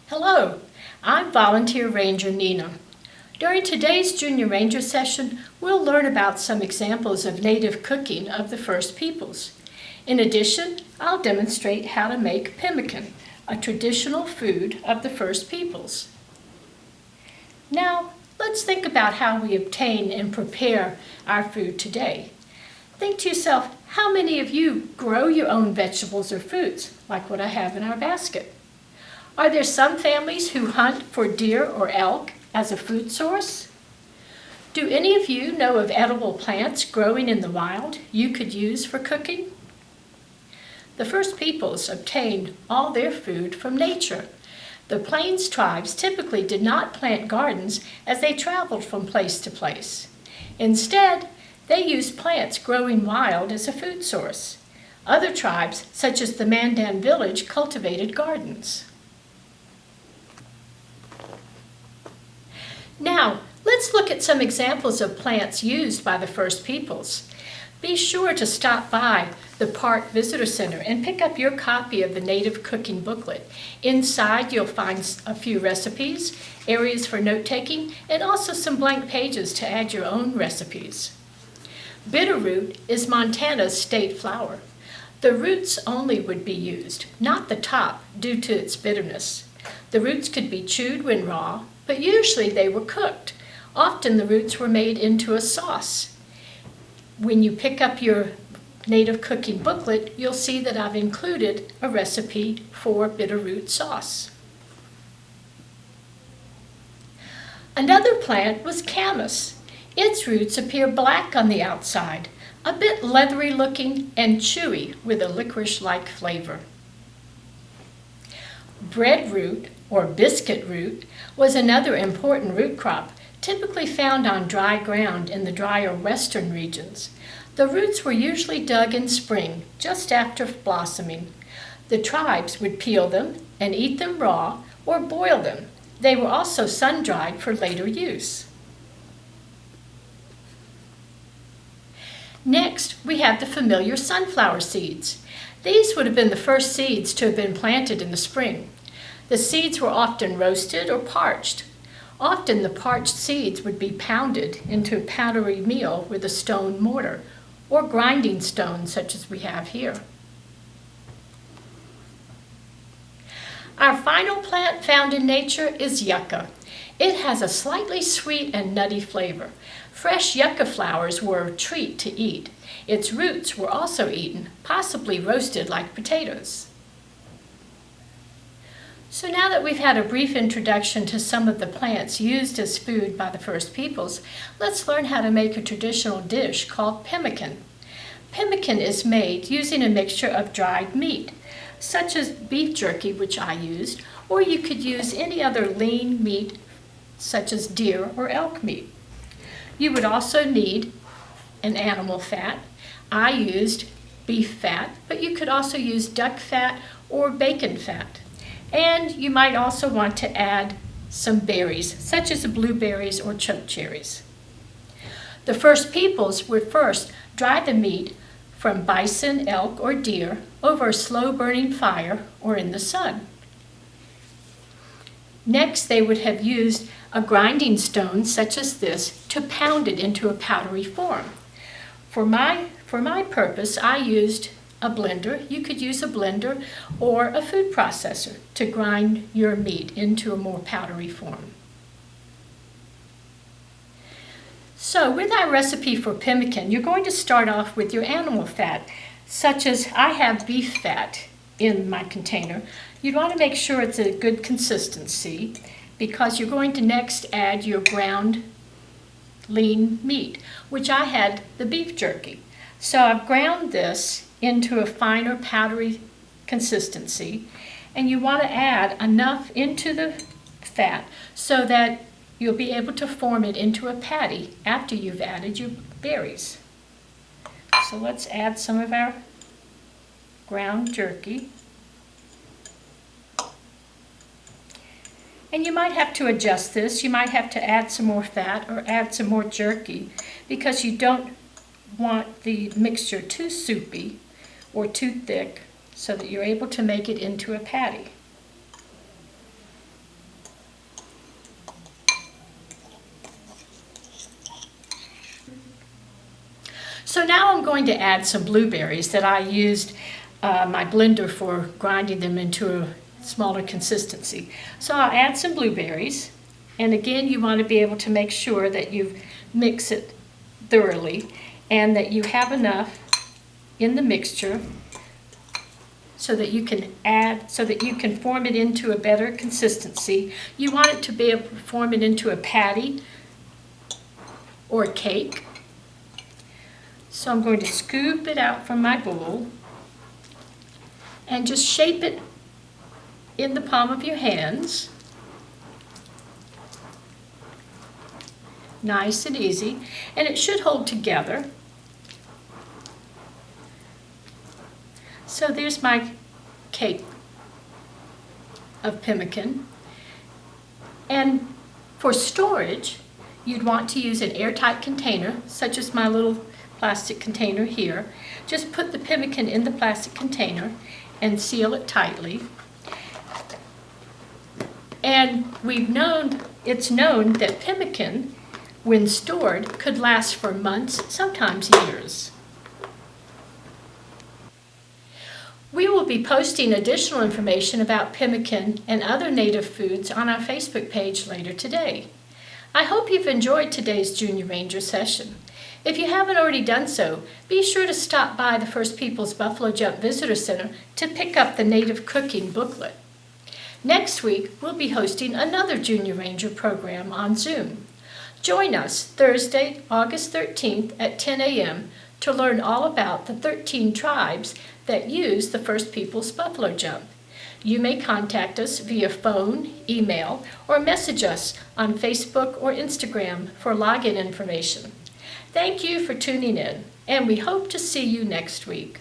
Hello, I'm Volunteer Ranger Nina. During today's Junior Ranger session, we'll learn about some examples of native cooking of the First Peoples. In addition, I'll demonstrate how to make pemmican, a traditional food of the First Peoples. Now, let's think about how we obtain and prepare our food today. Think to yourself, how many of you grow your own vegetables or fruits, like what I have in our basket? Are there some families who hunt for deer or elk as a food source? Do any of you know of edible plants growing in the wild you could use for cooking? The First Peoples obtained all their food from nature. The Plains tribes typically did not plant gardens as they traveled from place to place. Instead, they used plants growing wild as a food source. Other tribes, such as the Mandan village, cultivated gardens. Now, let's look at some examples of plants used by the First Peoples. Be sure to stop by the Park Visitor Center and pick up your copy of the Native Cooking Booklet. Inside, you'll find a few recipes, areas for note-taking, and also some blank pages to add your own recipes. Bitterroot is Montana's state flower. The roots only would be used, not the top, due to its bitterness. The roots could be chewed when raw, but usually they were cooked. Often the roots were made into a sauce. When you pick up your Native Cooking Booklet, you'll see that I've included a recipe for bitterroot sauce. Another plant was camas. Its roots appear black on the outside, a bit leathery looking and chewy with a licorice-like flavor. Breadroot, or biscuit root, was another important root crop, typically found on dry ground in the drier western regions. The roots were usually dug in spring, just after blossoming. The tribes would peel them and eat them raw or boil them. They were also sun-dried for later use. Next, we have the familiar sunflower seeds. These would have been the first seeds to have been planted in the spring. The seeds were often roasted or parched. Often the parched seeds would be pounded into a powdery meal with a stone mortar or grinding stone such as we have here. Our final plant found in nature is yucca. It has a slightly sweet and nutty flavor. Fresh yucca flowers were a treat to eat. Its roots were also eaten, possibly roasted like potatoes. So now that we've had a brief introduction to some of the plants used as food by the First Peoples, let's learn how to make a traditional dish called pemmican. Pemmican is made using a mixture of dried meat, such as beef jerky, which I used, or you could use any other lean meat, such as deer or elk meat. You would also need an animal fat. I used beef fat, but you could also use duck fat or bacon fat. And you might also want to add some berries, such as blueberries or chokecherries. The First Peoples would first dry the meat from bison, elk, or deer over a slow-burning fire or in the sun. Next, they would have used a grinding stone such as this to pound it into a powdery form. For my purpose, I used a blender. You could use a blender or a food processor to grind your meat into a more powdery form. So with our recipe for pemmican, you're going to start off with your animal fat, such as I have beef fat in my container. You'd want to make sure it's a good consistency because you're going to next add your ground lean meat, which I had the beef jerky. So I've ground this into a finer powdery consistency, and you want to add enough into the fat so that you'll be able to form it into a patty after you've added your berries. So let's add some of our ground jerky. And you might have to adjust this. You might have to add some more fat or add some more jerky because you don't want the mixture too soupy or too thick so that you're able to make it into a patty. So now I'm going to add some blueberries that I used my blender for grinding them into a smaller consistency. So I'll add some blueberries, and again you want to be able to make sure that you mix it thoroughly and that you have enough in the mixture so that you can form it into a better consistency. You want it to be able to form it into a patty or a cake. So I'm going to scoop it out from my bowl and just shape it in the palm of your hands. Nice and easy, and it should hold together. So there's my cake of pemmican. And for storage, you'd want to use an airtight container, such as my little plastic container here. Just put the pemmican in the plastic container and seal it tightly. And it's known that pemmican, when stored, could last for months, sometimes years. We will be posting additional information about pemmican and other native foods on our Facebook page later today. I hope you've enjoyed today's Junior Ranger session. If you haven't already done so, be sure to stop by the First Peoples Buffalo Jump Visitor Center to pick up the Native Cooking booklet. Next week, we'll be hosting another Junior Ranger program on Zoom. Join us Thursday, August 13th at 10 a.m. to learn all about the 13 tribes that use the First Peoples Buffalo Jump. You may contact us via phone, email, or message us on Facebook or Instagram for login information. Thank you for tuning in, and we hope to see you next week.